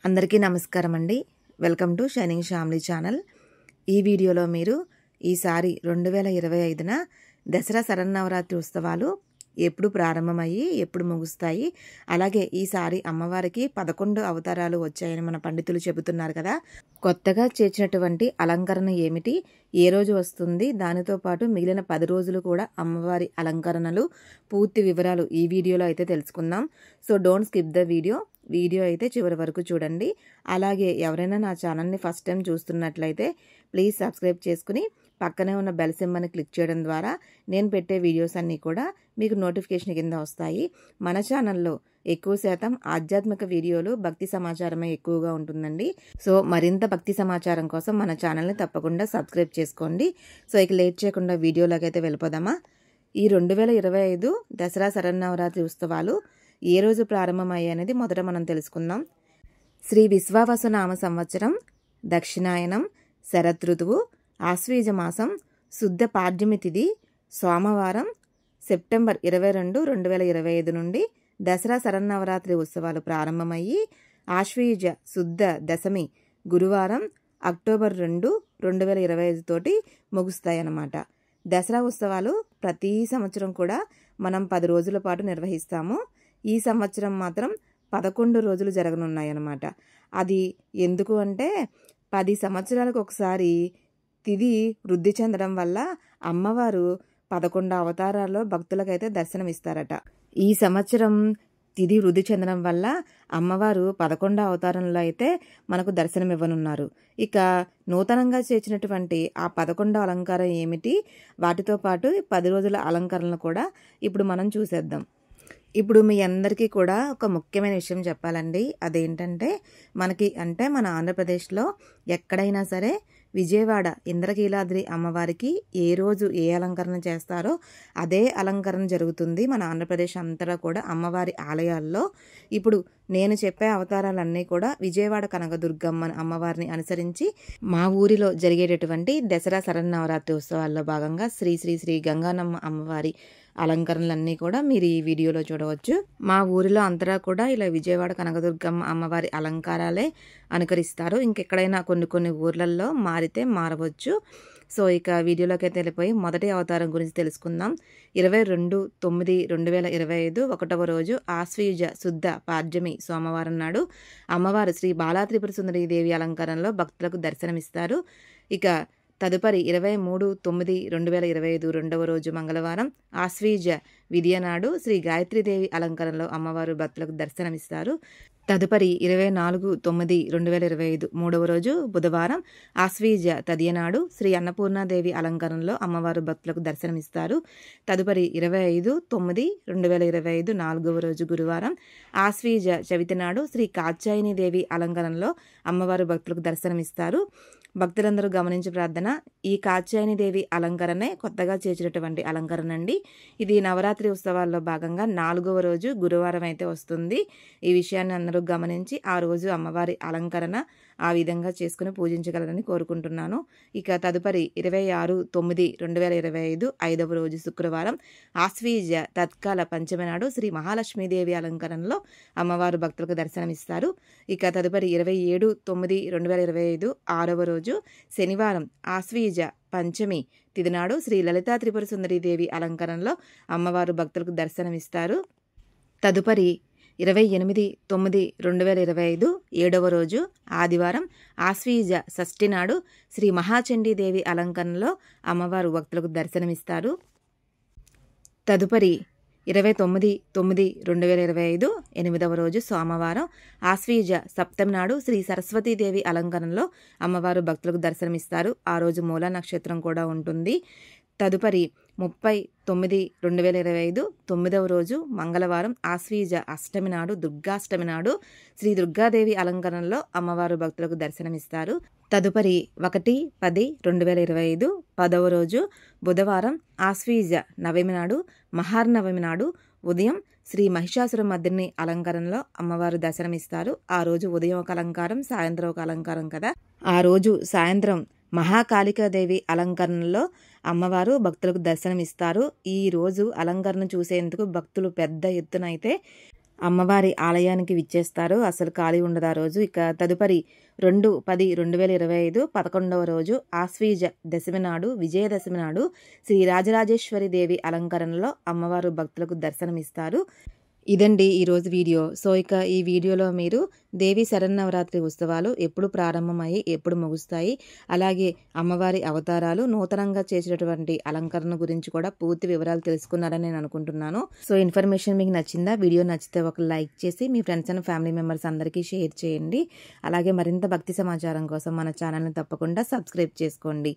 అందరికీ నమస్కారం అండి. Welcome to shining family channel. ఈ వీడియోలో మీరు ఈసారి 2025న దసరా శరన్నవరాత్రి ఉత్సవాలు ఎప్పుడు ప్రారంభమయ్యి ఎప్పుడు ముగుస్తాయి, అలాగే ఈసారి అమ్మవారికి 11 అవతారాలు వచ్చాయని మన పండితులు చెబుతున్నారు కదా. కొత్తగా చేర్చినటువంటి అలంకరణ ఏమిటి, ఏ రోజు వస్తుంది, దానితో పాటు మిగిలిన 10 రోజులు కూడా అమ్మవారి అలంకరణలు పూర్తి వివరాలు ఈ వీడియోలో అయితే తెలుసుకుందాం. So don't skip the video అయితే చివరి వరకు చూడండి. అలాగే ఎవరైనా నా ఛానల్ని ఫస్ట్ టైం చూస్తున్నట్లయితే ప్లీజ్ సబ్స్క్రైబ్ చేసుకుని పక్కనే ఉన్న బెల్ సింబల్ని క్లిక్ చేయడం ద్వారా నేను పెట్టే వీడియోస్ అన్నీ కూడా మీకు నోటిఫికేషన్ కింద వస్తాయి. మన ఛానల్లో ఎక్కువ శాతం ఆధ్యాత్మిక వీడియోలు, భక్తి సమాచారమే ఎక్కువగా ఉంటుందండి. సో మరింత భక్తి సమాచారం కోసం మన ఛానల్ని తప్పకుండా సబ్స్క్రైబ్ చేసుకోండి. సో ఇక లేట్ చేయకుండా వీడియోలోకి అయితే వెళ్ళిపోదామా. ఈ 2025 దసరా శరన్నవరాత్రి ఉత్సవాలు ఏ రోజు ప్రారంభమయ్యాయనేది మొదట మనం తెలుసుకుందాం. శ్రీ విశ్వావసునామ సంవత్సరం, దక్షిణాయనం, శరదృతువు, ఆశ్వీజ మాసం, శుద్ధ పాడ్యమి తిథి, సోమవారం, సెప్టెంబర్ 22, 2025 నుండి దసరా శరన్నవరాత్రి ఉత్సవాలు ప్రారంభమయ్యి ఆశ్వీజ శుద్ధ దశమి గురువారం, అక్టోబర్ 2, 2025 తోటి ముగుస్తాయన్నమాట. దసరా ఉత్సవాలు ప్రతి సంవత్సరం కూడా మనం 10 రోజుల పాటు నిర్వహిస్తాము. ఈ సంవత్సరం మాత్రం 11 రోజులు జరగనున్నాయన్నమాట. అది ఎందుకు అంటే 10 సంవత్సరాలకు ఒకసారి తిథి వృద్ధి చెందడం వల్ల అమ్మవారు 11 అవతారాల్లో భక్తులకైతే దర్శనమిస్తారట. ఈ సంవత్సరం తిథి వృద్ధి చెందడం వల్ల అమ్మవారు 11 అవతారంలో అయితే మనకు దర్శనం ఇవ్వనున్నారు. ఇక నూతనంగా చేర్చినటువంటి ఆ 11 అలంకారం ఏమిటి, వాటితో పాటు 10 రోజుల అలంకరణలు కూడా ఇప్పుడు మనం చూసేద్దాం. ఇప్పుడు మీ అందరికీ కూడా ఒక ముఖ్యమైన విషయం చెప్పాలండి. అదేంటంటే మన ఆంధ్రప్రదేశ్లో ఎక్కడైనా సరే విజయవాడ ఇంద్రకీలాద్రి అమ్మవారికి ఏ రోజు ఏ అలంకరణ చేస్తారో అదే అలంకరణ జరుగుతుంది మన ఆంధ్రప్రదేశ్ అంతటా కూడా అమ్మవారి ఆలయాల్లో. ఇప్పుడు నేను చెప్పే అవతారాలన్నీ కూడా విజయవాడ కనకదుర్గమ్మ అమ్మవారిని అనుసరించి మా ఊరిలో జరిగేటటువంటి దసరా శరన్నవరాత్రి ఉత్సవాల్లో భాగంగా శ్రీ శ్రీ శ్రీ గంగానమ్మ అమ్మవారి అలంకరణలన్నీ కూడా మీరు ఈ వీడియోలో చూడవచ్చు. మా ఊరిలో అంతటా కూడా ఇలా విజయవాడ కనకదుర్గమ్మ అమ్మవారి అలంకారాలే అనుకరిస్తారు. ఇంకెక్కడైనా కొన్ని ఊర్లలో మారితే మారవచ్చు. సో ఇక వీడియోలోకి అయితే వెళ్ళిపోయి మొదటి అవతారం గురించి తెలుసుకుందాం. 22/9/2025 1వ రోజు ఆశ్వీజ శుద్ధ పాడ్యమి సోమవారం నాడు అమ్మవారు శ్రీ బాలా త్రిపుర సుందరి దేవి అలంకరణలో భక్తులకు దర్శనమిస్తారు. ఇక తదుపరి 23/9/2025 2వ రోజు మంగళవారం ఆశ్వీజ విద్య నాడు శ్రీ గాయత్రీదేవి అలంకరణలో అమ్మవారు భక్తులకు దర్శనమిస్తారు. తదుపరి 24/9/2025 3వ రోజు బుధవారం ఆశ్వీజ తదియ నాడు శ్రీ అన్నపూర్ణాదేవి అలంకరణలో అమ్మవారు భక్తులకు దర్శనమిస్తారు. తదుపరి 25/9/2025 4వ రోజు గురువారం ఆశ్వీజ చవితి నాడు శ్రీ కాత్యాయని దేవి అలంకరణలో అమ్మవారు భక్తులకు దర్శనమిస్తారు. భక్తులందరూ గమనించి ప్రార్థన, ఈ కాత్యాయని దేవి అలంకరణే కొత్తగా చేర్చినటువంటి అలంకరణ అండి. ఇది నవరాత్రి ఉత్సవాల్లో భాగంగా 4వ రోజు గురువారం అయితే వస్తుంది. ఈ విషయాన్ని అందరూ గమనించి ఆ రోజు అమ్మవారి అలంకరణ ఆ విధంగా చేసుకుని పూజించగలరని కోరుకుంటున్నాను. ఇక తదుపరి 26/9/2025 5వ రోజు శుక్రవారం ఆశ్వీజ తత్కాల పంచమి నాడు శ్రీ మహాలక్ష్మీదేవి అలంకరణలో అమ్మవారు భక్తులకు దర్శనమిస్తారు. ఇక తదుపరి 27/9/2025 6వ రోజు శనివారం ఆశ్వీజ పంచమి తిథి నాడు శ్రీ లలితా త్రిపుర సుందరి దేవి అలంకరణలో అమ్మవారు భక్తులకు దర్శనమిస్తారు. తదుపరి 28/9/2025 7వ రోజు ఆదివారం ఆశ్వీజ షష్ఠి నాడు శ్రీ మహాచండీదేవి అలంకరణలో అమ్మవారు భక్తులకు దర్శనమిస్తారు. తదుపరి 29/9/2025 8వ రోజు సోమవారం ఆశ్వీజ సప్తమి నాడు శ్రీ సరస్వతీదేవి అలంకరణలో అమ్మవారు భక్తులకు దర్శనమిస్తారు. ఆ రోజు మూలా నక్షత్రం కూడా ఉంటుంది. తదుపరి 30/9/2025 9వ రోజు మంగళవారం ఆశ్వీజ అష్టమి నాడు దుర్గాష్టమి నాడు శ్రీ దుర్గాదేవి అలంకరణలో అమ్మవారు భక్తులకు దర్శనమిస్తారు. తదుపరి 1/10/2025 10వ రోజు బుధవారం ఆశ్వీజ నవమి నాడు మహార్నవమి నాడు ఉదయం శ్రీ మహిషాసుర మర్దిని అలంకరణలో అమ్మవారు దర్శనమిస్తారు. ఆ రోజు ఉదయం ఒక అలంకారం, సాయంత్రం ఒక అలంకారం కదా. ఆ రోజు సాయంత్రం మహాకాళికాదేవి అలంకరణలో అమ్మవారు భక్తులకు దర్శనమిస్తారు. ఈ రోజు అలంకరణ చూసేందుకు భక్తులు పెద్ద ఎత్తున అయితే అమ్మవారి ఆలయానికి విచ్చేస్తారు. అసలు ఖాళీ ఉండదు ఆ రోజు. ఇక తదుపరి 2/10/2025 11వ రోజు ఆశ్వీజ దశమి నాడు, విజయదశమి నాడు శ్రీ రాజరాజేశ్వరి దేవి అలంకరణలో అమ్మవారు భక్తులకు దర్శనమిస్తారు. ఇదండి ఈరోజు వీడియో. సో ఇక ఈ వీడియోలో మీరు దేవి శరన్నవరాత్రి ఉత్సవాలు ఎప్పుడు ప్రారంభమయ్యి ఎప్పుడు ముగుస్తాయి, అలాగే అమ్మవారి అవతారాలు, నూతనంగా చేసినటువంటి అలంకరణ గురించి కూడా పూర్తి వివరాలు తెలుసుకున్నారని నేను అనుకుంటున్నాను. సో ఇన్ఫర్మేషన్ మీకు నచ్చిందా? వీడియో నచ్చితే ఒక లైక్ చేసి మీ ఫ్రెండ్స్ అండ్ ఫ్యామిలీ మెంబర్స్ అందరికీ షేర్ చేయండి. అలాగే మరింత భక్తి సమాచారం కోసం మన ఛానల్ని తప్పకుండా సబ్స్క్రైబ్ చేసుకోండి.